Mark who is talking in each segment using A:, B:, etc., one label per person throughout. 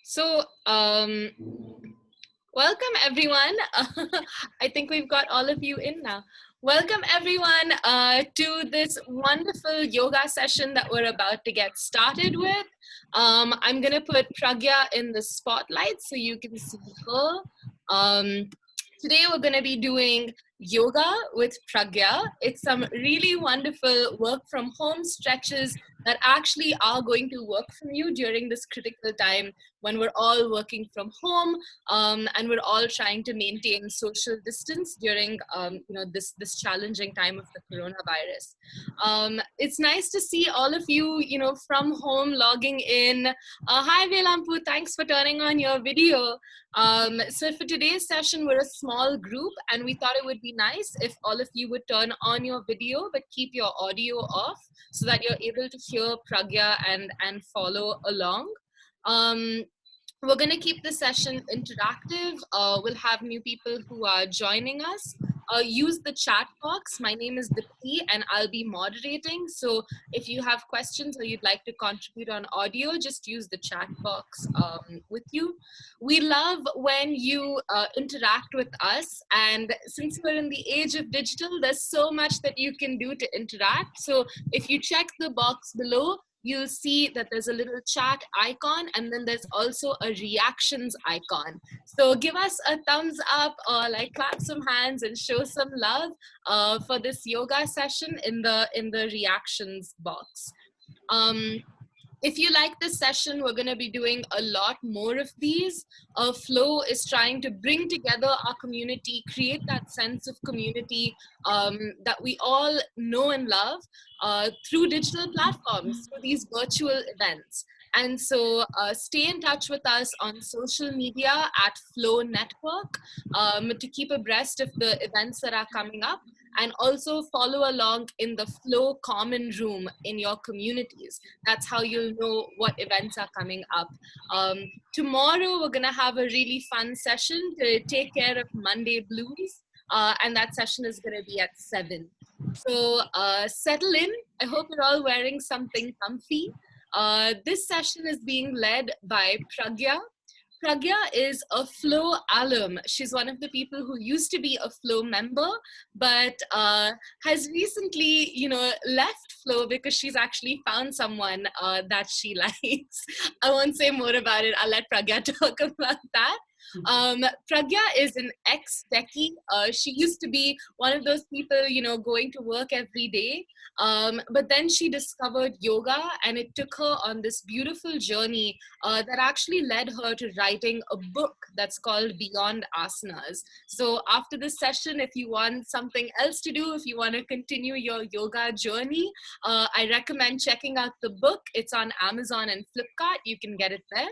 A: So, welcome everyone. I think we've got all of you in now. Welcome everyone to this wonderful yoga session that we're about to get started with. I'm gonna put Pragya in the spotlight so you can see her. Today we're gonna be doing yoga with Pragya. It's some really wonderful work from home stretches that actually are going to work for you during this critical time when we're all working from home, and we're all trying to maintain social distance during this challenging time of the coronavirus. It's nice to see all of you from home logging in. Hi Velampu, thanks for turning on your video. So for today's session, we're a small group, and we thought it would be nice if all of you would turn on your video but keep your audio off so that you're able to hear Pragya and follow along. We're going to keep the session interactive. We'll have new people who are joining us. Use the chat box. My name is Dipti and I'll be moderating. So if you have questions or you'd like to contribute on audio, just use the chat box with you. We love when you interact with us. And since we're in the age of digital, there's so much that you can do to interact. So if you check the box below, you'll see that there's a little chat icon and then there's also a reactions icon. So give us a thumbs up or like clap some hands and show some love for this yoga session in the reactions box. If you like this session, we're going to be doing a lot more of these. Flow is trying to bring together our community, create that sense of community that we all know and love through digital platforms, through these virtual events. And so stay in touch with us on social media at Flow Network to keep abreast of the events that are coming up, and also follow along in the Flow Common Room in your communities. That's how you'll know what events are coming up. Tomorrow, we're gonna have a really fun session to take care of Monday blues, and that session is gonna be at 7. So settle in. I hope you're all wearing something comfy. This session is being led by Pragya. Pragya is a Flow alum. She's one of the people who used to be a Flow member, but has recently, left Flow because she's actually found someone that she likes. I won't say more about it. I'll let Pragya talk about that. Pragya is an ex-techie. She used to be one of those people, going to work every day. But then she discovered yoga, and it took her on this beautiful journey that actually led her to writing a book that's called Beyond Asanas. So after this session, if you want something else to do, if you want to continue your yoga journey, I recommend checking out the book. It's on Amazon and Flipkart. You can get it there.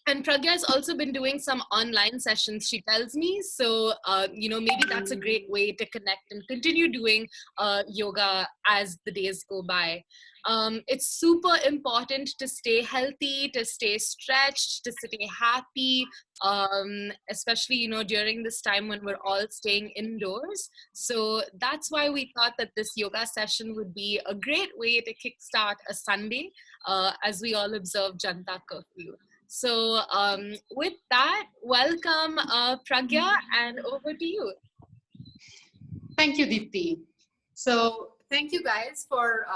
A: And Pragya has also been doing some online sessions, she tells me. So, maybe that's a great way to connect and continue doing yoga as the days go by. It's super important to stay healthy, to stay stretched, to stay happy, especially, during this time when we're all staying indoors. So that's why we thought that this yoga session would be a great way to kickstart a Sunday as we all observe Janata Curfew. So with that, welcome Pragya, and over to you.
B: Thank you, Deepti. So thank you guys for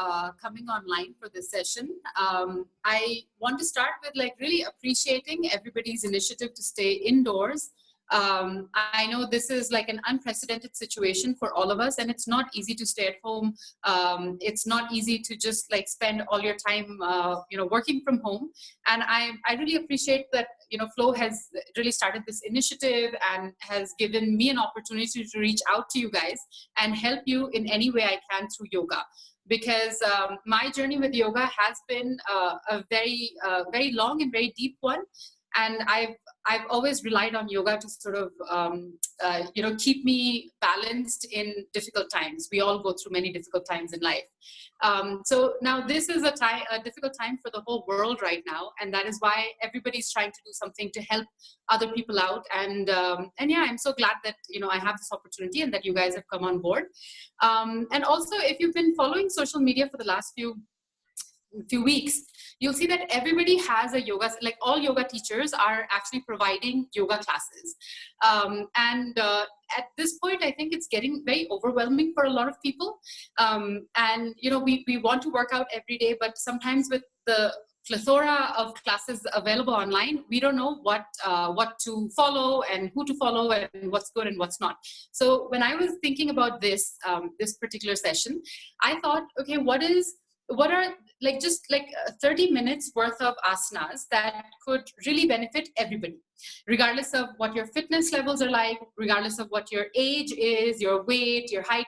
B: coming online for this session. I want to start with really appreciating everybody's initiative to stay indoors. I know this is an unprecedented situation for all of us, and it's not easy to stay at home. It's not easy to just spend all your time, working from home. And I really appreciate that, Flow has really started this initiative and has given me an opportunity to reach out to you guys and help you in any way I can through yoga. Because my journey with yoga has been a very long and very deep one. And I've always relied on yoga to sort of, keep me balanced in difficult times. We all go through many difficult times in life. So now this is a difficult time for the whole world right now. And that is why everybody's trying to do something to help other people out. And yeah, I'm so glad that, I have this opportunity and that you guys have come on board. And also, if you've been following social media for the last few weeks, you'll see that everybody has a yoga, like all yoga teachers are actually providing yoga classes. At this point, I think it's getting very overwhelming for a lot of people. And, you know, we want to work out every day, but sometimes with the plethora of classes available online, we don't know what to follow and who to follow and what's good and what's not. So when I was thinking about this particular session, I thought, okay, what are like just like 30 minutes worth of asanas that could really benefit everybody, regardless of what your fitness levels are like, regardless of what your age is, your weight, your height,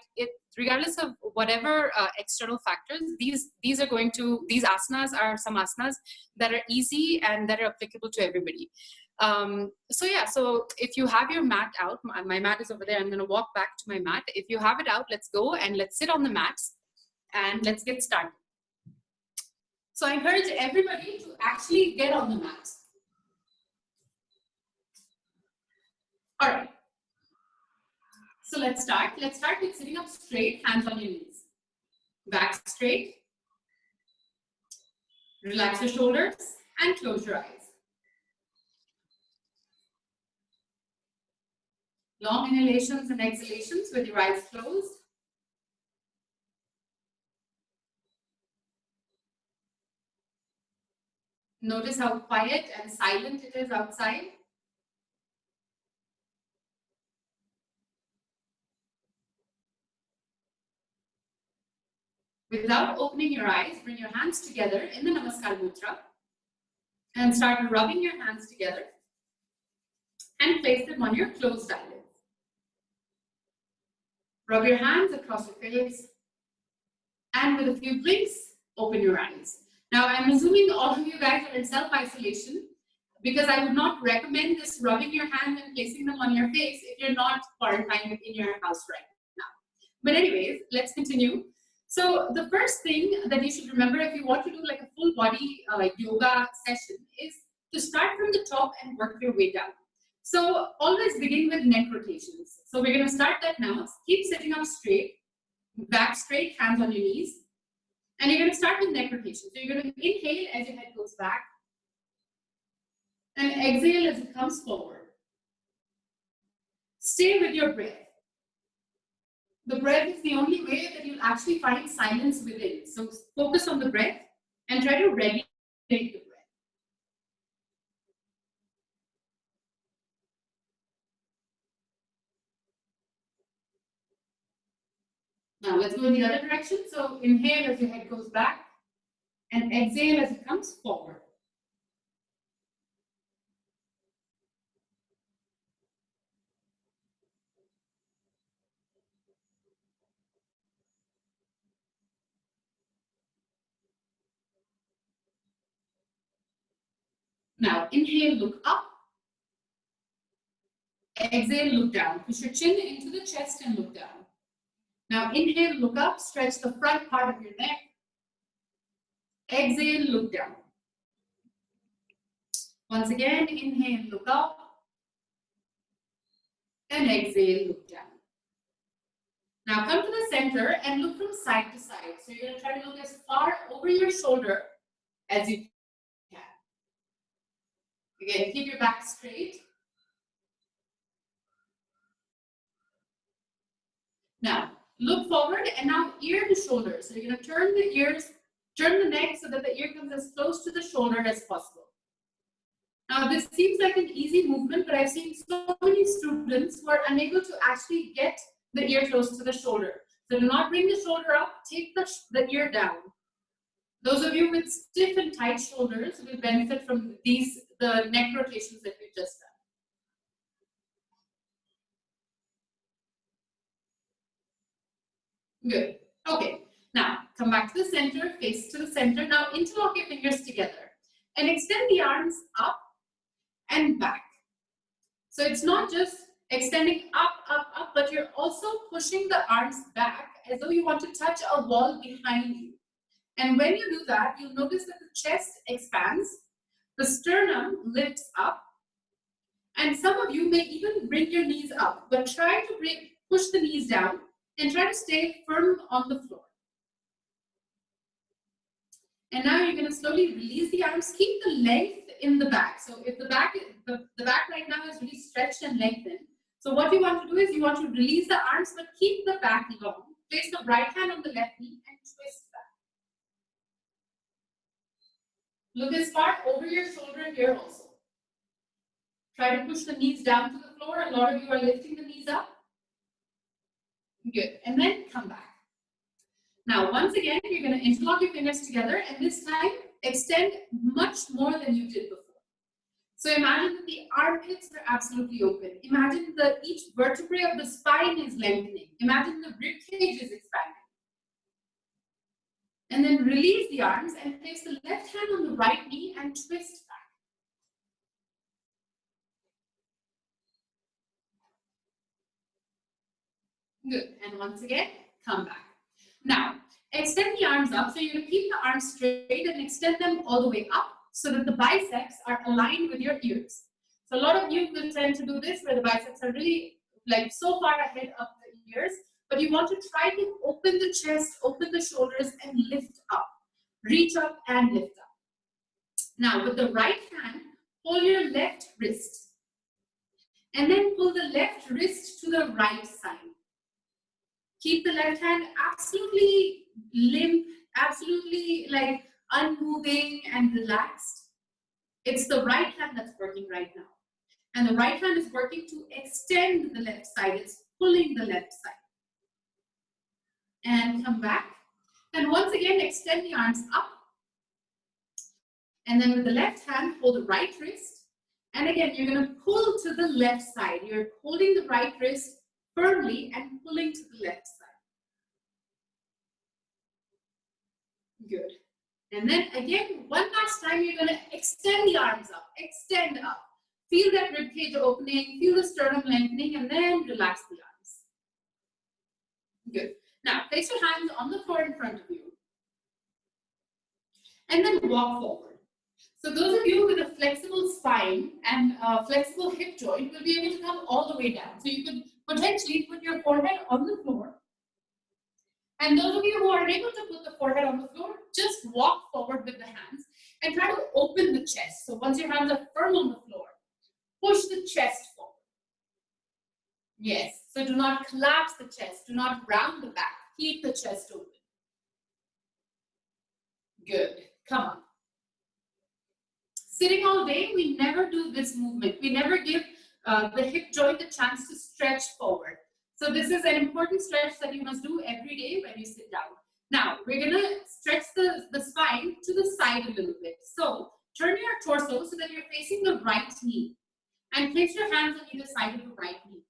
B: regardless of whatever external factors, these asanas are some asanas that are easy and that are applicable to everybody. So if you have your mat out, my mat is over there, I'm going to walk back to my mat. If you have it out, let's go and let's sit on the mats and let's get started. So I encourage everybody to actually get on the mat. All right. So let's start. Let's start with sitting up straight, hands on your knees. Back straight. Relax your shoulders and close your eyes. Long inhalations and exhalations with your eyes closed. Notice how quiet and silent it is outside. Without opening your eyes, bring your hands together in the Namaskar Mudra and start rubbing your hands together and place them on your closed eyelids. Rub your hands across your face and with a few blinks, open your eyes. Now, I'm assuming all of you guys are in self-isolation because I would not recommend this rubbing your hands and placing them on your face if you're not quarantined in your house right now. But anyways, let's continue. So the first thing that you should remember if you want to do like a full body yoga session is to start from the top and work your way down. So always begin with neck rotations. So we're going to start that now. Keep sitting up straight, back straight, hands on your knees. And you're going to start with neck rotation. So you're going to inhale as your head goes back and exhale as it comes forward. Stay with your breath. The breath is the only way that you'll actually find silence within. So focus on the breath and try to regulate the breath. Now let's go in the other direction. So inhale as your head goes back and exhale as it comes forward. Now inhale, look up. Exhale, look down. Push your chin into the chest and look down. Now inhale, look up, stretch the front part of your neck. Exhale, look down. Once again, inhale, look up. And exhale, look down. Now come to the center and look from side to side. So you're going to try to look as far over your shoulder as you can. Again, keep your back straight. Now, look forward and now ear to shoulder. So you're going to turn the ears, turn the neck so that the ear comes as close to the shoulder as possible. Now, this seems like an easy movement, but I've seen so many students who are unable to actually get the ear close to the shoulder. So do not bring the shoulder up, take the ear down. Those of you with stiff and tight shoulders will benefit from the neck rotations that we've just done. Good. Okay. Now, come back to the center, face to the center. Now, interlock your fingers together and extend the arms up and back. So it's not just extending up, but you're also pushing the arms back as though you want to touch a wall behind you. And when you do that, you'll notice that the chest expands, the sternum lifts up, and some of you may even bring your knees up, but try to push the knees down and try to stay firm on the floor. And now you're going to slowly release the arms. Keep the length in the back. So if the back right now is really stretched and lengthened. So what you want to do is you want to release the arms, but keep the back long. Place the right hand on the left knee and twist back. Look as far over your shoulder here also. Try to push the knees down to the floor. A lot of you are lifting the knees up. Good. And then come back. Now, once again, you're going to interlock your fingers together, and this time extend much more than you did before. So imagine that the armpits are absolutely open. Imagine that each vertebrae of the spine is lengthening. Imagine the rib cage is expanding. And then release the arms and place the left hand on the right knee and twist back. Good. And once again, come back. Now, extend the arms up. So you're going to keep the arms straight and extend them all the way up so that the biceps are aligned with your ears. So a lot of you will tend to do this where the biceps are really like so far ahead of the ears, but you want to try to open the chest, open the shoulders and lift up. Reach up and lift up. Now with the right hand, pull your left wrist and then pull the left wrist to the right side. Keep the left hand absolutely limp, absolutely like unmoving and relaxed. It's the right hand that's working right now. And the right hand is working to extend the left side. It's pulling the left side. And come back. And once again, extend the arms up. And then with the left hand, hold the right wrist. And again, you're going to pull to the left side. You're holding the right wrist firmly and pulling to the left side. Good. And then again, one last time, you're going to extend the arms up. Extend up. Feel that rib cage opening. Feel the sternum lengthening. And then relax the arms. Good. Now, place your hands on the floor in front of you. And then walk forward. So those of you with a flexible spine and flexible hip joint will be able to come all the way down. So you could potentially put your forehead on the floor. And those of you who are able to put the forehead on the floor, just walk forward with the hands and try to open the chest. So once your hands are firm on the floor, push the chest forward. Yes, so do not collapse the chest, do not round the back, keep the chest open. Good, come on. Sitting all day, we never do this movement. We never give the hip joint a chance to stretch forward. So this is an important stretch that you must do every day when you sit down. Now, we're going to stretch the spine to the side a little bit. So turn your torso so that you're facing the right knee. And place your hands on either side of the right knee.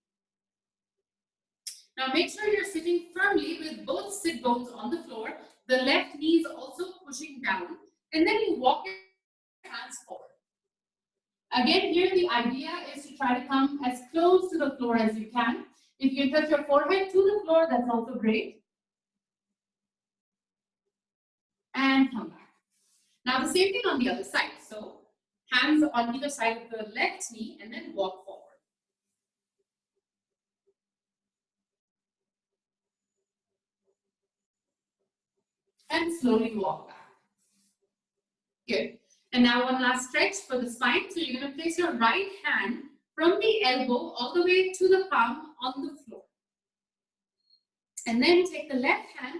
B: Now make sure you're sitting firmly with both sit bones on the floor. The left knee is also pushing down. And then you walk your hands forward. Again, here the idea is to try to come as close to the floor as you can. If you touch your forehead to the floor, that's also great. And come back. Now the same thing on the other side. So hands on either side of the left knee and then walk forward. And slowly walk back. Good. And now one last stretch for the spine. So you're going to place your right hand from the elbow all the way to the palm on the floor. And then take the left hand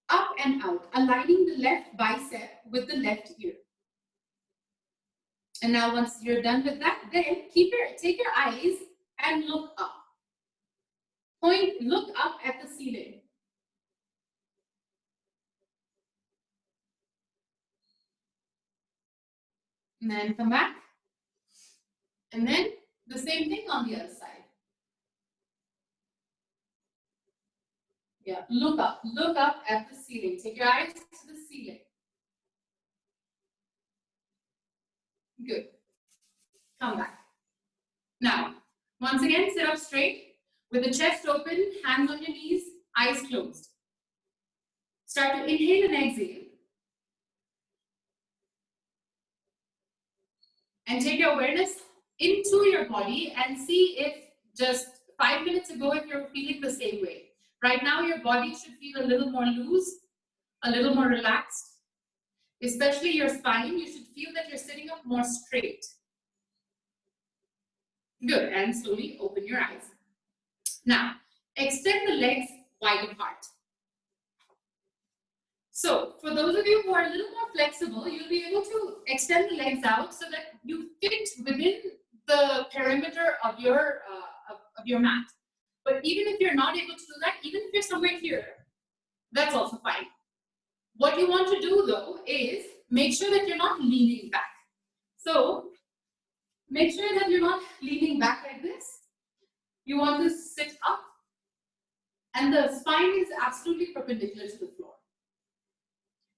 B: up and out, aligning the left bicep with the left ear. And now once you're done with that, then take your eyes and look up. Look up at the ceiling. And then come back. And then the same thing on the other side. Yeah, look up at the ceiling. Take your eyes to the ceiling. Good. Come back. Now, once again, sit up straight with the chest open, hands on your knees, eyes closed. Start to inhale and exhale. And take your awareness into your body and see if just 5 minutes ago, if you're feeling the same way. Right now, your body should feel a little more loose, a little more relaxed. especially your spine. You should feel that you're sitting up more straight. Good, and slowly open your eyes. Now, extend the legs wide apart. So, for those of you who are a little more flexible, you'll be able to extend the legs out so that you fit within the perimeter of your mat. But even if you're not able to do that, even if you're somewhere here, that's also fine. What you want to do though is make sure that you're not leaning back. So, make sure that you're not leaning back like this. You want to sit up, and the spine is absolutely perpendicular to the floor.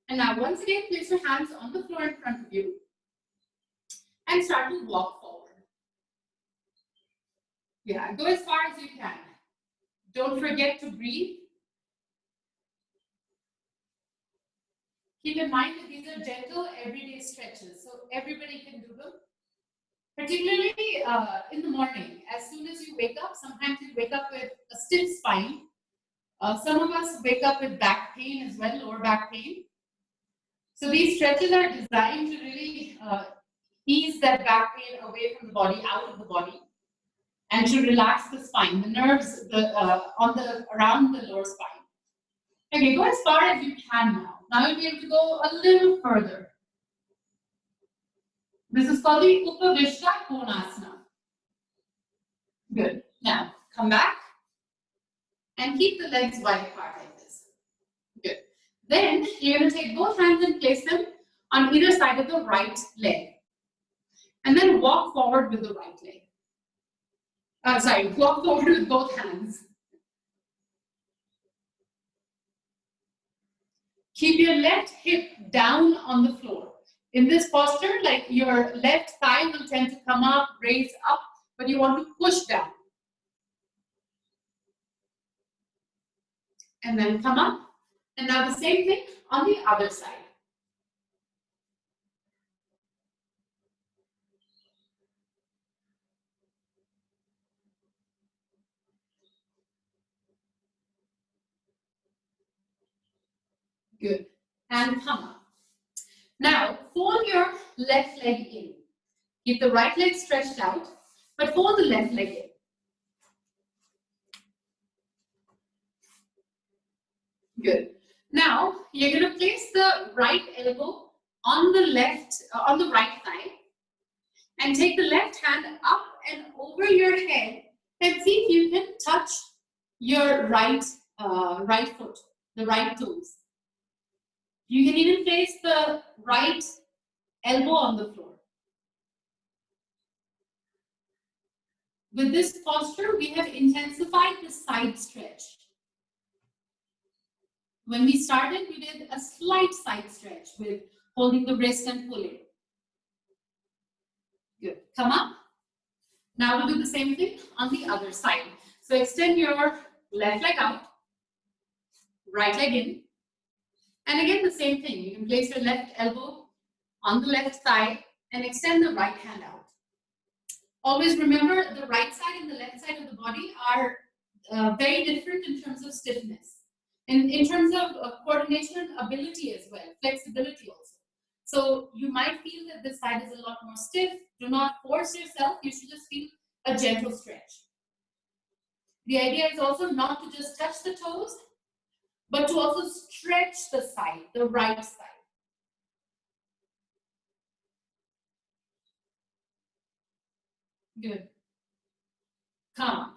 B: And now, once again, place your hands on the floor in front of you and start to walk forward. Yeah, go as far as you can. Don't forget to breathe. Keep in mind that these are gentle, everyday stretches, so everybody can do them. Particularly in the morning, as soon as you wake up, sometimes you wake up with a stiff spine. Some of us wake up with back pain as well, lower back pain. So these stretches are designed to really ease that back pain away from the body, out of the body, and to relax the spine, the nerves around the lower spine. Okay, go as far as you can now. Now you'll be able to go a little further. This is called the Upavishta Konasana. Good. Now, come back and keep the legs wide apart like this. Good. Then, you're going to take both hands and place them on either side of the right leg. And then walk forward with the right leg. Walk forward with both hands. Keep your left hip down on the floor. In this posture, like your left thigh will tend to come up, raise up, but you want to push down. And then come up. And now the same thing on the other side. Good. And come up. Now, fold your left leg in. Keep the right leg stretched out, but fold the left leg in. Good. Now, you're going to place the right elbow on the right thigh, and take the left hand up and over your head, and see if you can touch your right foot, the right toes. You can even place the right elbow on the floor. With this posture, we have intensified the side stretch. When we started, we did a slight side stretch with holding the wrist and pulling. Good. Come up. Now we'll do the same thing on the other side. So extend your left leg out, right leg in. And again, the same thing. You can place your left elbow on the left thigh and extend the right hand out. Always remember, the right side and the left side of the body are very different in terms of stiffness. In terms of coordination, ability as well, flexibility also. So you might feel that this side is a lot more stiff. Do not force yourself. You should just feel a gentle stretch. The idea is also not to just touch the toes, but to also stretch the side, the right side. Good. Come.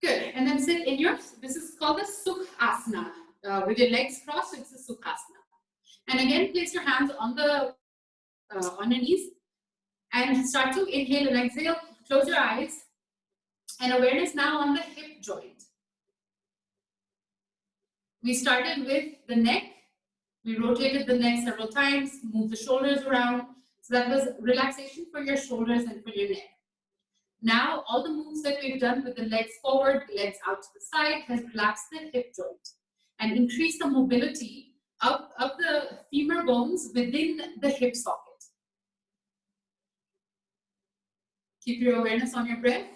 B: Good. And then sit in your, this is called the Sukhasana. With your legs crossed, it's a Sukhasana. And again, place your hands on your knees and start to inhale and exhale. Close your eyes. And awareness now on the hip joint. We started with the neck. We rotated the neck several times, moved the shoulders around. So that was relaxation for your shoulders and for your neck. Now, all the moves that we've done with the legs forward, the legs out to the side, has relaxed the hip joint and increased the mobility of the femur bones within the hip socket. Keep your awareness on your breath.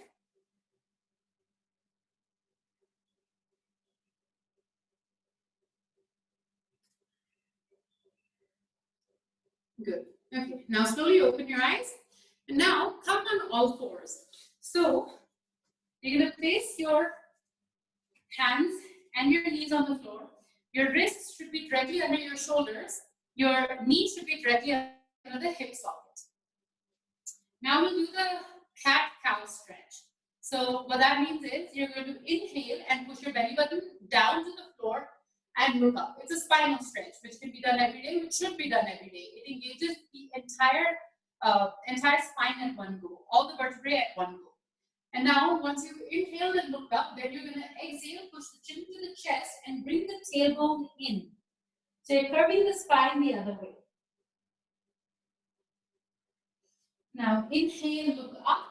B: Good. Okay, now slowly open your eyes. And now come on all fours. So you're going to place your hands and your knees on the floor. Your wrists should be directly under your shoulders. Your knees should be directly under the hip socket. Now we'll do the cat-cow stretch. So what that means is you're going to inhale and push your belly button down to the floor and look up. It's a spinal stretch, which can be done every day, which should be done every day. It engages the entire spine at one go, all the vertebrae at one go. And now, once you inhale and look up, then you're going to exhale, push the chin to the chest, and bring the tailbone in. So you're curving the spine the other way. Now, inhale, look up.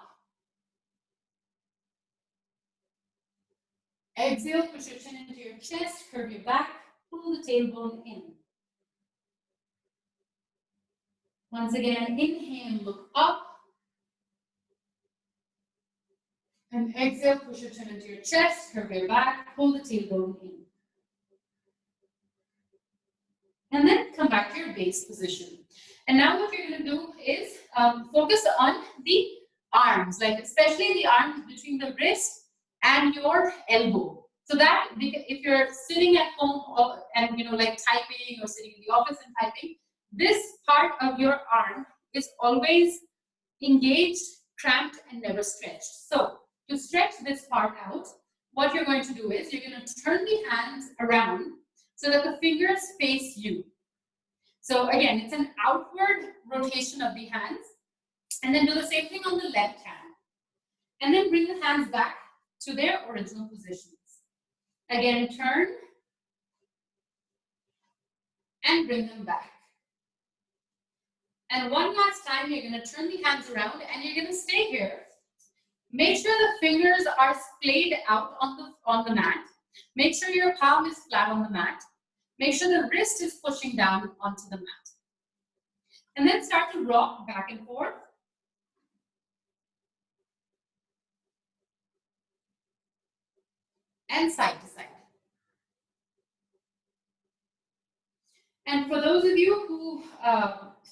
B: Exhale, push your chin into your chest, curve your back, pull the tailbone in. Once again, inhale, look up. And exhale, push your chin into your chest, curve your back, pull the tailbone in. And then come back to your base position. And now what you're going to do is focus on the arms, like especially the arms between the wrist and your elbow. So that if you're sitting at home and like typing or sitting in the office and typing, this part of your arm is always engaged, cramped, and never stretched. So to stretch this part out, what you're going to do is you're going to turn the hands around so that the fingers face you. So again, it's an outward rotation of the hands. And then do the same thing on the left hand. And then bring the hands back to their original positions. Again, turn and bring them back. And one last time, you're going to turn the hands around and you're going to stay here. Make sure the fingers are splayed out on the mat. Make sure your palm is flat on the mat. Make sure the wrist is pushing down onto the mat. And then start to rock back and forth. And side to side. And for those of you who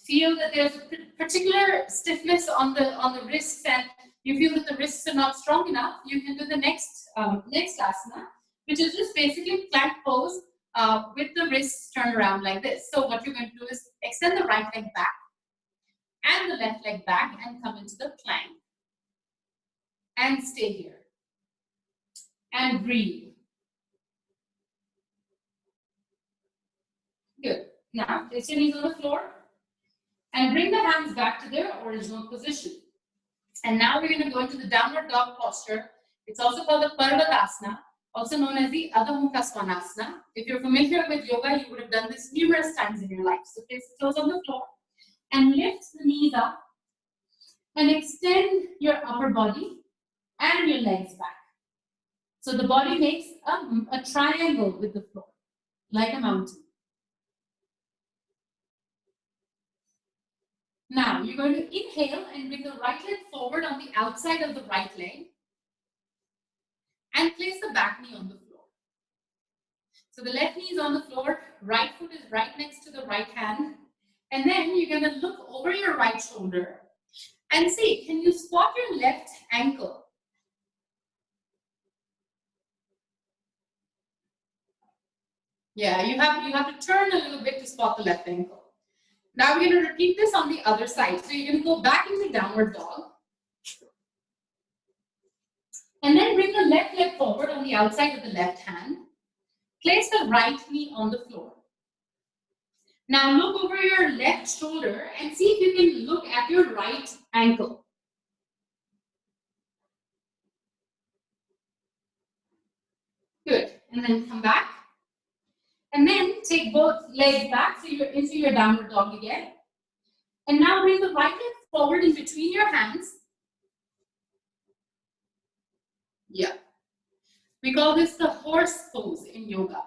B: feel that there's a particular stiffness on the wrists and you feel that the wrists are not strong enough, you can do the next asana, which is just basically plank pose with the wrists turned around like this. So what you're going to do is extend the right leg back and the left leg back and come into the plank. And stay here. And breathe. Good. Now, place your knees on the floor and bring the hands back to their original position. And now we're going to go into the downward dog posture. It's also called the Parvatasana, also known as the Adho Mukha Svanasana. If you're familiar with yoga, you would have done this numerous times in your life. So place the toes on the floor and lift the knees up and extend your upper body and your legs back. So the body makes a triangle with the floor, like a mountain. Now, you're going to inhale and bring the right leg forward on the outside of the right leg and place the back knee on the floor. So the left knee is on the floor, right foot is right next to the right hand, and then you're going to look over your right shoulder and see, can you squat your left ankle? Yeah, you have to turn a little bit to spot the left ankle. Now we're going to repeat this on the other side. So you're going to go back into downward dog. And then bring the left leg forward on the outside of the left hand. Place the right knee on the floor. Now look over your left shoulder and see if you can look at your right ankle. Good. And then come back. And then take both legs back so you're into your downward dog again. And now bring the right leg forward in between your hands. Yeah. We call this the horse pose in yoga.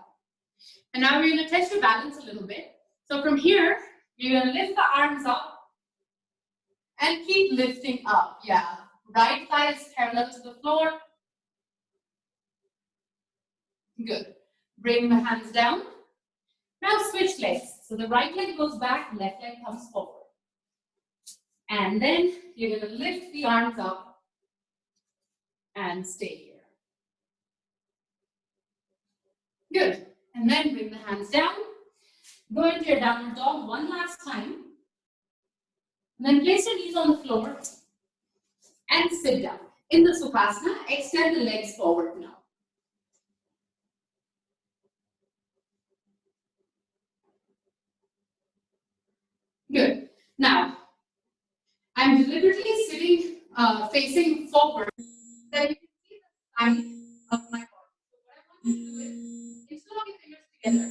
B: And now we're going to test your balance a little bit. So from here, you're going to lift the arms up and keep lifting up. Yeah. Right thigh is parallel to the floor. Good. Bring the hands down. Now switch legs. So the right leg goes back, left leg comes forward. And then you're going to lift the arms up and stay here. Good. And then bring the hands down. Go into your downward dog one last time. And then place your knees on the floor and sit down. In the Sukhasana, extend the legs forward now. Good. Now, I'm deliberately sitting facing forward so that you can see the side of my body. So what I want you to do is, interlock your fingers together,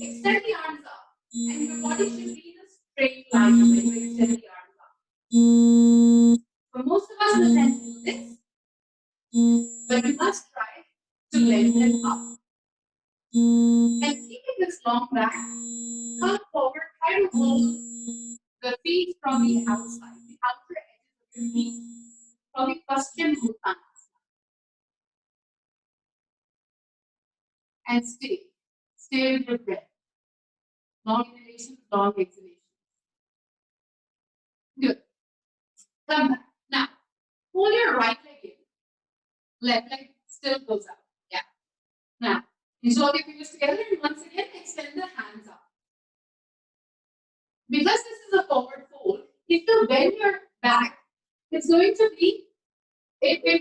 B: extend the arms up, and your body should be in a straight line when you extend the arms up. For most of us, we tend to do this, but you must try to lengthen up. And keeping this long back, come forward, try to hold the feet from the outside, the outer edges of your feet, from the Paschim Uttanasana. And stay. Stay with your breath. Long inhalations, long exhalations. Good. Come back. Now, pull your right leg in. Left leg still goes out. Yeah. Now, interlock your fingers together and once again extend the hands up. Because this is a forward fold, if you bend your back, it's going to be, you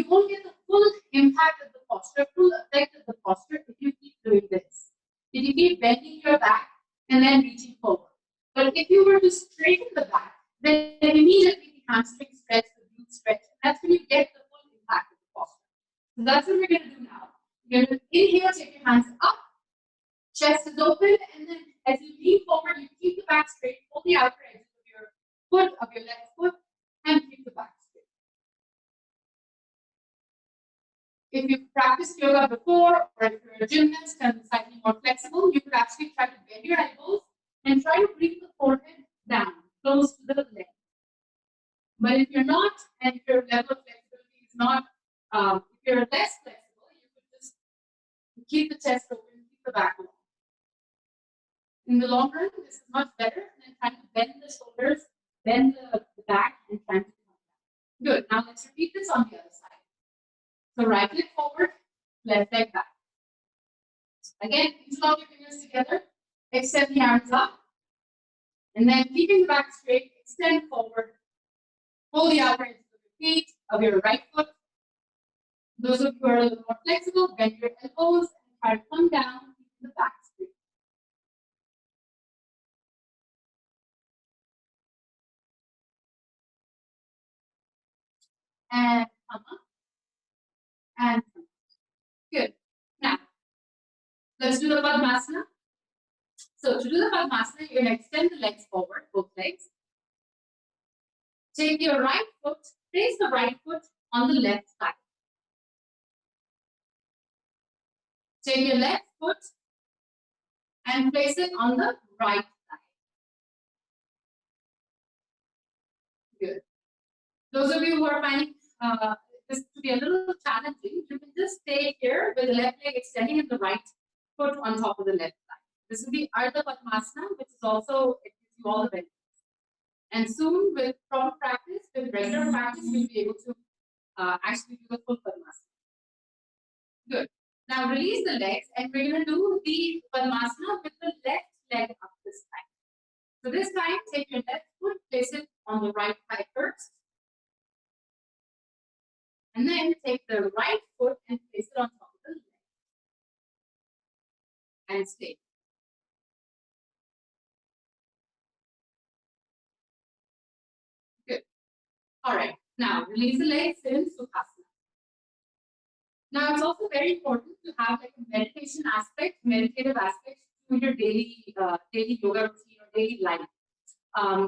B: won't get the full impact of the posture, full effect of the posture if you keep doing this. If you keep bending your back and then reaching forward. But if you were to straighten the back, then immediately the hamstring stretch, the glute stretch, and that's when you get the full impact of the posture. So that's what we're going to do now. You're going to inhale, take your hands up, chest is open, and then as you lean forward, you keep the back straight, pull the outer edges of your foot, of your left foot, and keep the back straight. If you've practiced yoga before, or if you're a gymnast and slightly more flexible, you could actually try to bend your elbows and try to bring the forehead down, close to the leg. But if you're not, and if your level of flexibility is not, if you're less flexible, you could just keep the chest open, keep the back open. In the long run, this is much better than trying to bend the shoulders, bend the back, and trying to come down. Good. Now let's repeat this on the other side. So right leg forward, left leg back. Again, interlock your fingers together, extend the arms up, and then keeping the back straight, extend forward, pull the outer edges of your feet, of your right foot. Those of you who are a little more flexible, bend your elbows and try to come down, keeping the back straight. And come up, and come up. Good. Now, let's do the Padmasana. So to do the Padmasana, you're going to extend the legs forward, both legs. Take your right foot, place the right foot on the left thigh. Take your left foot and place it on the right thigh. Good. Those of you who are finding this to be a little challenging, you can just stay here with the left leg extending and the right foot on top of the left thigh. This will be Ardha Padmasana, which is also, it gives you all the benefits. And soon, with proper practice, with regular practice, you'll be able to actually do the full Padmasana. Good. Now release the legs, and we're going to do the Padmasana with the left leg up this time. So this time, take your left foot, place it on the right thigh first. And then take the right foot and place it on top of the leg. And stay. Good. All right. Now release the legs in Sukhasana. Now it's also very important to have like a meditation aspect, meditative aspect to your daily yoga routine or daily life.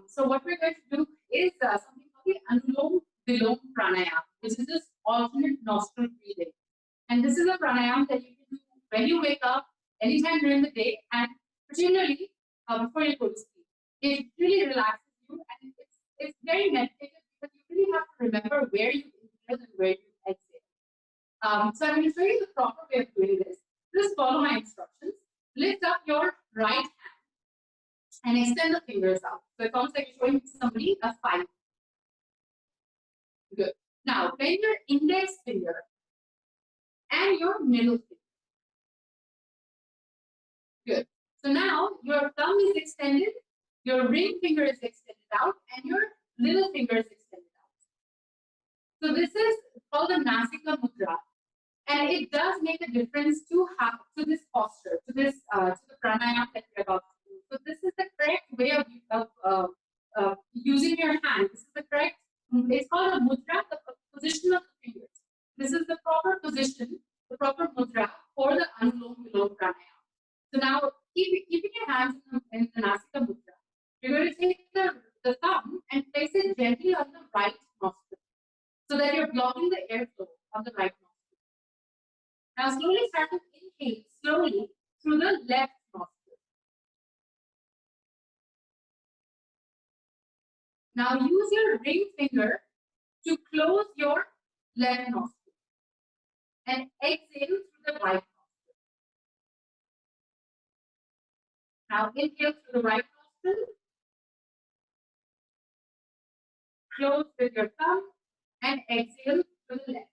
B: So what we're going to do is something called the Anulom Vilom Pranayama, which is just alternate nostril breathing. And this is a pranayama that you can do when you wake up, anytime during the day, and particularly before you go to sleep. It really relaxes you, and it's very meditative because you really have to remember where you inhale and where you exhale. So I'm going to show you the proper way of doing this. Just follow my instructions. Lift up your right hand and extend the fingers out. So it's almost like you're showing somebody a 5. Good. Now, bend your index finger and your middle finger. Good. So now your thumb is extended, your ring finger is extended out, and your little finger is extended out. So this is called the Nasika Mudra, and it does make a difference to this posture, to this to the pranayama that we're about to do. So this is the correct way of using your hand. This is the correct. It's called a mudra, the position of the fingers. This is the proper position, the proper mudra for the Anulom Vilom Pranayama. So now, keeping your hands in the Nasika Mudra, you're going to take the thumb and place it gently on the right nostril so that you're blocking the airflow on the right nostril. Now, slowly start to inhale slowly through the left nostril. Now, use your ring finger to close your left nostril and exhale through the right nostril. Now, inhale through the right nostril, close with your thumb, and exhale through the left.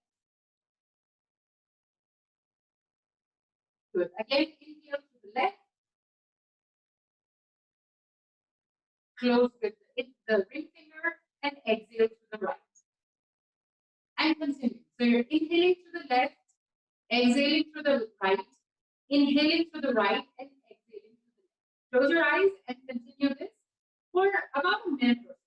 B: Good. Again, inhale to the left, close with the ring finger, and exhale to the right. And continue. So you're inhaling to the left, exhaling to the right, inhaling to the right, and exhaling to the left. Close your eyes and continue this for about a minute or so.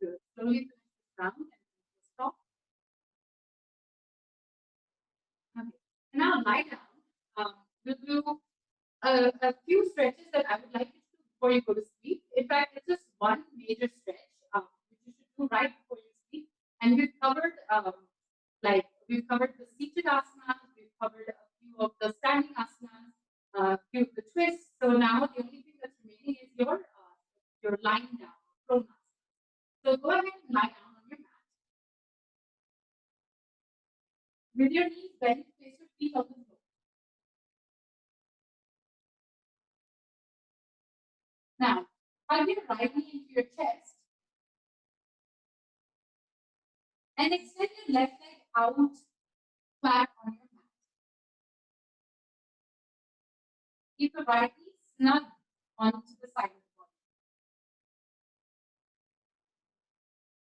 B: Good. Slowly finish this round and stop. Okay. And now lie down. We'll do a few stretches that I would like you to do before you go to sleep. In fact, it's just one major stretch which you should do right before you sleep. And we've covered we've covered the seated asanas, we've covered a few of the standing asanas, a few of the twists. So now the only thing that's remaining is your lying down, prone asana. So go ahead and lie down on your mat. With your knees bent, place your feet on the floor. Now, hug your right knee into your chest and extend your left leg out flat on your mat. Keep the right knee snug onto the side of the body.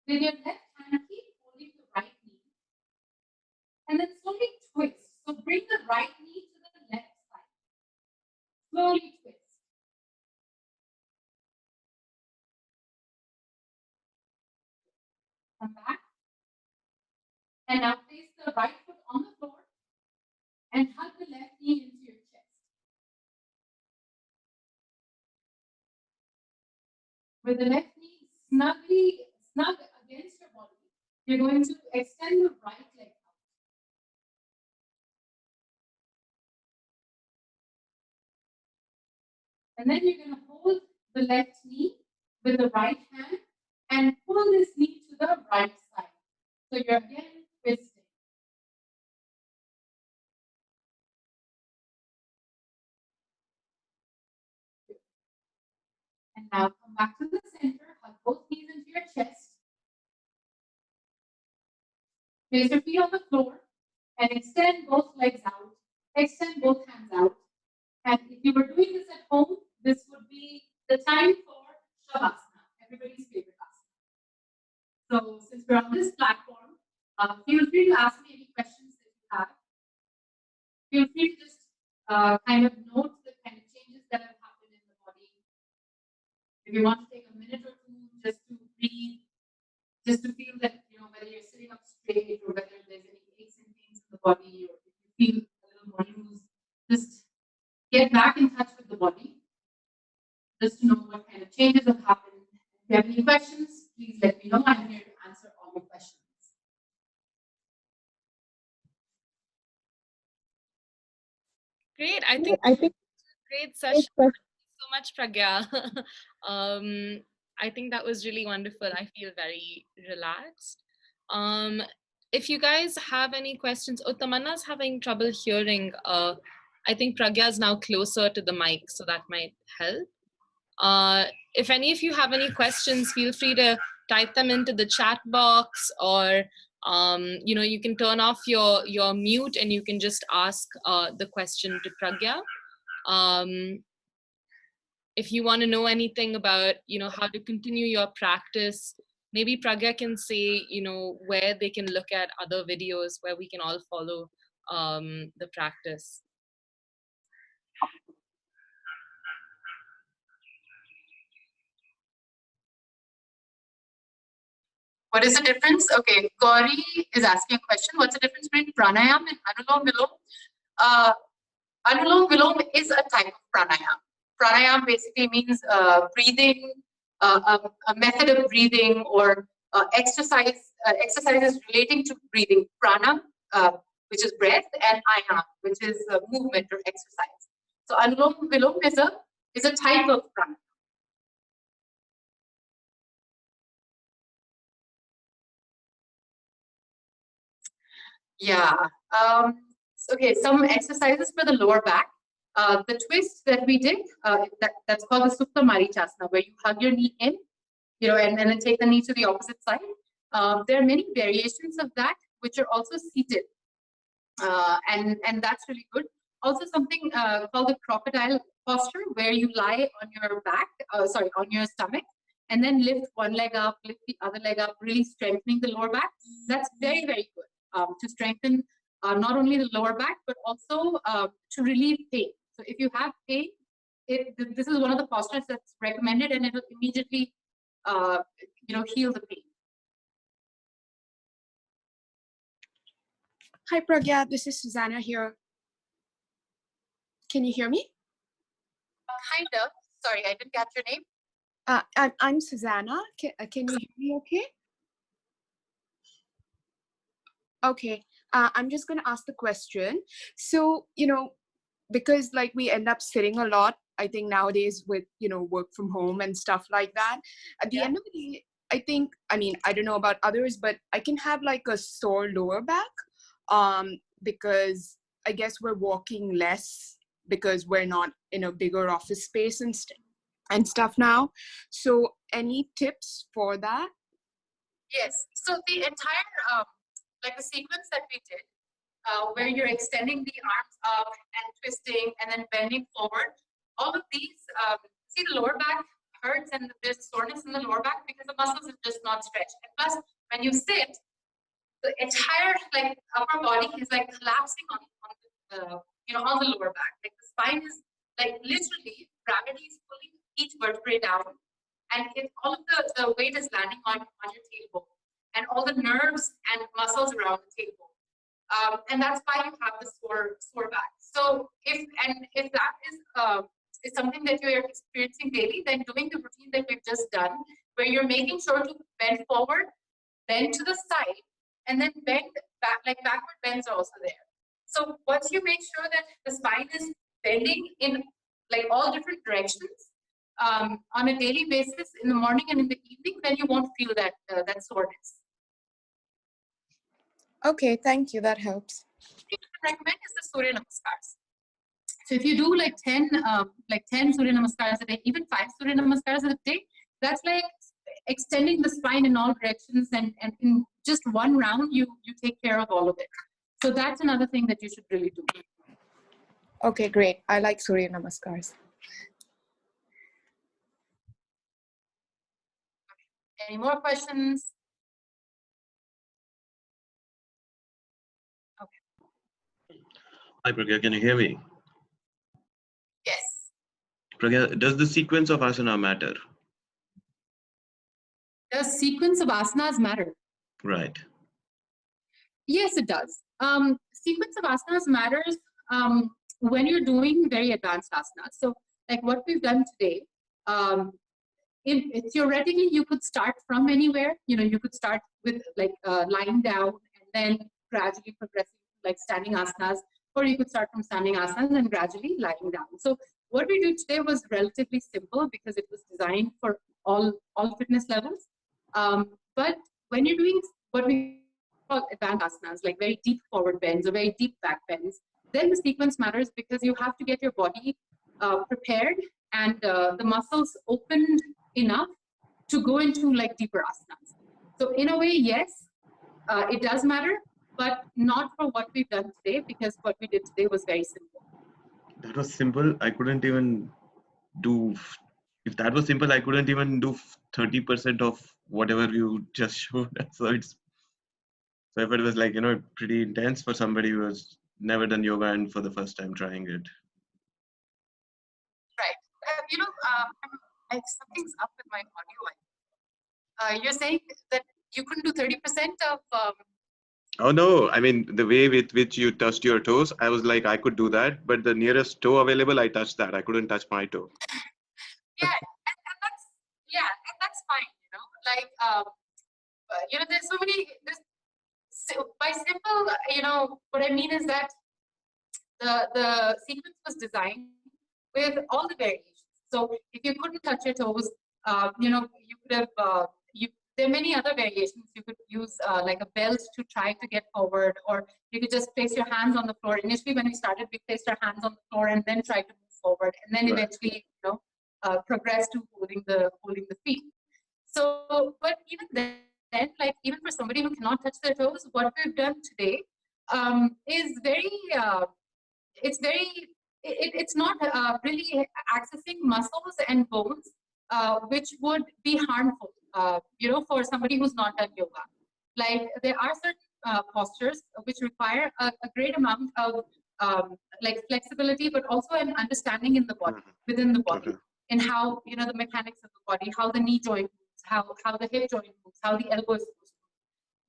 B: With your left hand, keep holding the right knee and then slowly twist. So bring the right knee to the left side. Slowly twist. Come back. And now place the right foot on the floor and hug the left knee into your chest. With the left knee snug against your body, you're going to extend the right leg out. And then you're going to hold the left knee with the right hand and pull this knee to the right side. So you're again twisting. And now come back to the center, hug both knees into your chest. Place your feet on the floor and extend both legs out. Extend both hands out. And if you were doing this at home, this would be the time for Shavasana, everybody's favorite asana. So since we're on this platform, feel free to ask me any questions that you have. Feel free to just kind of note the kind of changes that have happened in the body. If you want to take a minute or two just to breathe, just to feel that, whether you're sitting up straight or whether there's any aches and pains in the body, or if you feel a little more loose, just get back in touch with the body, just to know what kind of changes have happened. If you have any questions, please let me know. I'm here to answer all your questions.
A: Great. I think
C: I think
A: great
C: it's
A: session. So much, Pragya. I think that was really wonderful. I feel very relaxed. Um, if you guys have any questions, oh, Tamanna's having trouble hearing. I think Pragya is now closer to the mic, so that might help. If any of you have any questions, feel free to type them into the chat box, or you can turn off your mute and you can just ask the question to Pragya. If you want to know anything about how to continue your practice, maybe Pragya can say where they can look at other videos where we can all follow the practice.
B: What is the difference? Okay, Gauri is asking a question. What's the difference between pranayam and anulom vilom? Anulom vilom is a type of pranayam. Pranayam basically means breathing, a method of breathing, or exercises relating to breathing. Prana, which is breath, and ayana, which is movement or exercise. So anulom vilom is a type of pranayam. Yeah. Okay, some exercises for the lower back. The twist that we did, that's called the Supta Marichasana, where you hug your knee in, and then take the knee to the opposite side. There are many variations of that, which are also seated. And that's really good. Also something called the crocodile posture, where you lie on your back, on your stomach, and then lift one leg up, lift the other leg up, really strengthening the lower back. That's very, very good to strengthen not only the lower back, but also to relieve pain. So if you have pain, this is one of the postures that's recommended, and it will immediately heal the pain.
D: Hi, Pragya. This is Susanna here. Can you hear me?
B: Kind of. Sorry, I didn't catch your name.
D: I'm Susanna. Can you hear me okay? Okay. I'm just going to ask the question. So, because like we end up sitting a lot, I think nowadays with, work from home and stuff like that, at the end of the day, I don't know about others, but I can have like a sore lower back because I guess we're walking less because we're not in a bigger office space and stuff now. So any tips for that?
B: Yes. So the entire, like the sequence that we did, where you're extending the arms up and twisting and then bending forward, all of these, see the lower back hurts and there's soreness in the lower back because the muscles are just not stretched. And plus, when you sit, the entire like upper body is like collapsing on the lower back. Like the spine is like literally gravity is pulling each vertebrae down, and all of the weight is landing on your tailbone, and all the nerves and muscles around the tailbone. And that's why you have the sore back. So if that is something that you're experiencing daily, then doing the routine that we've just done, where you're making sure to bend forward, bend to the side, and then bend back, like backward bends are also there. So once you make sure that the spine is bending in like all different directions on a daily basis, in the morning and in the evening, then you won't feel that soreness.
D: Okay, thank you. That helps.
B: What I recommend is the Surya Namaskars. So if you do like 10 Surya Namaskars a day, even 5 Surya Namaskars a day, that's like extending the spine in all directions, and in just one round you take care of all of it. So that's another thing that you should really do.
D: Okay, great. I like Surya Namaskars.
B: Any more questions? Okay.
E: Hi, Pragya, can you hear me?
B: Yes.
E: Pragya, does the sequence of asana matter?
B: Does sequence of asanas matter?
E: Right.
B: Yes, it does. Sequence of asanas matters when you're doing very advanced asanas. So like what we've done today, theoretically, you could start from anywhere. You could start with like lying down and then gradually progressing like standing asanas. or you could start from standing asanas and gradually lying down. So what we did today was relatively simple because it was designed for all fitness levels. But when you're doing what we call advanced asanas, like very deep forward bends or very deep back bends, then the sequence matters because you have to get your body prepared and the muscles opened enough to go into like deeper asanas. So in a way, yes, it does matter, but not for what we've done today, because what we did today was very simple.
E: That was simple. I couldn't even do, if that was simple, I couldn't even do 30% of whatever you just showed. So if it was like, pretty intense for somebody who has never done yoga and for the first time trying it.
B: Right. Something's up with my audio. You're saying that you couldn't do 30% of.
E: Oh no, I mean, the way with which you touched your toes, I was like, I could do that, but the nearest toe available, I touched that. I couldn't touch my toe.
B: Yeah, and that's fine, there's so many, by simple, what I mean is that the sequence was designed with all the variations. So if you couldn't touch your toes, you could have, there are many other variations. You could use like a belt to try to get forward, or you could just place your hands on the floor. Initially, when we started, we placed our hands on the floor and then tried to move forward, and then eventually, progress to holding the feet. So, but even then, like even for somebody who cannot touch their toes, what we've done today is very, it's not really accessing muscles and bones, which would be harmful, for somebody who's not done yoga. Like there are certain postures which require a great amount of like flexibility, but also an understanding in the body, within the body, and how, the mechanics of the body, how the knee joint moves, how the hip joint moves, how the elbow is supposed to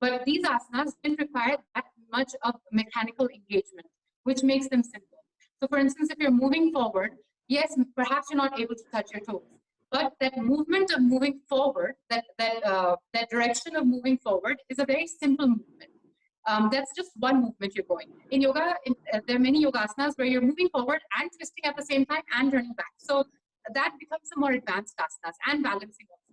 B: move. But these asanas didn't require that much of mechanical engagement, which makes them simple. So for instance, if you're moving forward, yes, perhaps you're not able to touch your toes, but that movement of moving forward, that direction of moving forward is a very simple movement. That's just one movement you're going. In yoga, there are many yoga asanas where you're moving forward and twisting at the same time and turning back. So that becomes a more advanced asanas, and balancing also.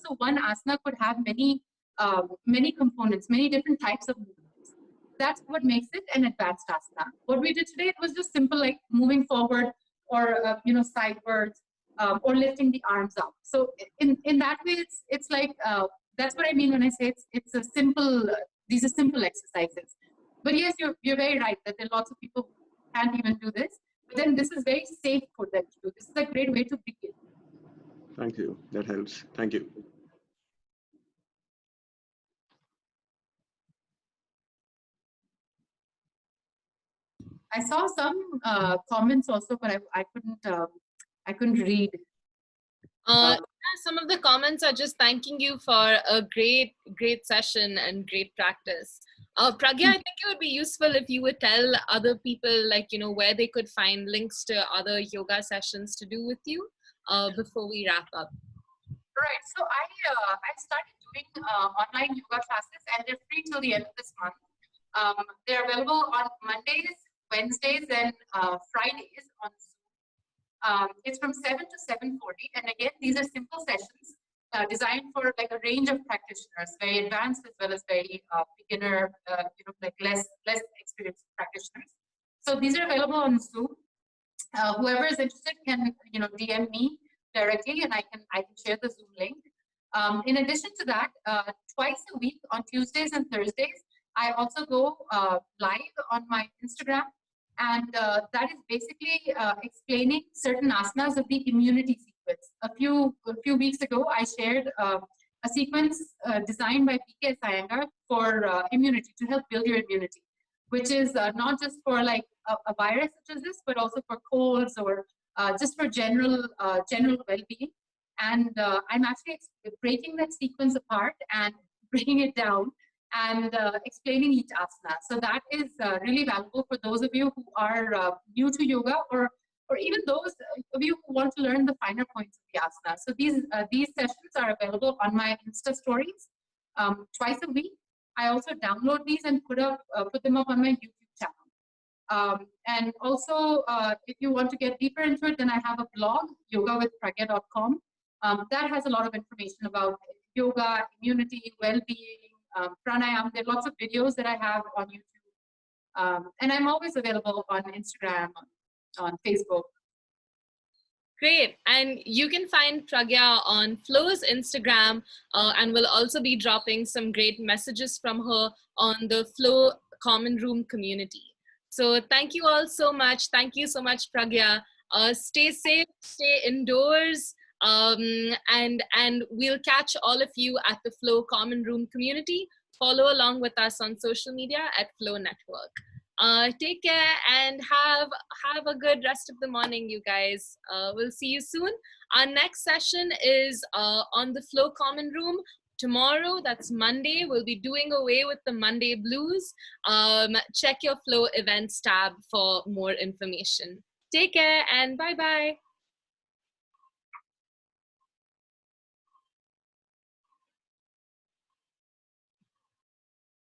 B: So one asana could have many components, many different types of movements. That's what makes it an advanced asana. What we did today, it was just simple, like moving forward or sidewards, or lifting the arms up. So in that way, it's like that's what I mean when I say it's a simple. These are simple exercises. But yes, you're very right that there are lots of people who can't even do this. But then this is very safe for them to do. This is a great way to begin.
E: Thank you. That helps. Thank you.
B: I saw some comments also, but I couldn't read.
A: Some of the comments are just thanking you for a great session and great practice. Pragya, I think it would be useful if you would tell other people, like, where they could find links to other yoga sessions to do with you before we wrap up.
B: Right. So I started doing online yoga classes, and they're free till the end of this month. They're available on Mondays, Wednesdays, and Fridays on Zoom. It's from 7 to 7:40, and again, these are simple sessions designed for like a range of practitioners, very advanced as well as very beginner, like less experienced practitioners. So these are available on Zoom. Whoever is interested can DM me directly, and I can share the Zoom link. In addition to that, twice a week on Tuesdays and Thursdays, I also go live on my Instagram, and that is basically explaining certain asanas of the immunity sequence. A few weeks ago, I shared a sequence designed by PK Iyengar for immunity, to help build your immunity, which is not just for like a virus such as this, but also for colds or just for general well-being. And I'm actually breaking that sequence apart and breaking it down and explaining each asana. So that is really valuable for those of you who are new to yoga, or even those of you who want to learn the finer points of the asana. So these sessions are available on my Insta stories twice a week. I also download these and put them up on my YouTube channel. And also, if you want to get deeper into it, then I have a blog, yogawithpragya.com. That has a lot of information about yoga, immunity, well-being, pranayam. There are lots of videos that I have on YouTube. And I'm always available on Instagram, on Facebook.
A: Great. And you can find Pragya on Flo's Instagram, and we'll also be dropping some great messages from her on the Flo Common Room community. So thank you all so much. Thank you so much, Pragya. Stay safe, stay indoors, and we'll catch all of you at the Flo Common Room community. Follow along with us on social media at Flo Network. Take care and have a good rest of the morning, you guys. We'll see you soon. Our next session is on the Flow Common Room. Tomorrow, that's Monday, we'll be doing away with the Monday blues. Check your Flow events tab for more information. Take care and bye-bye.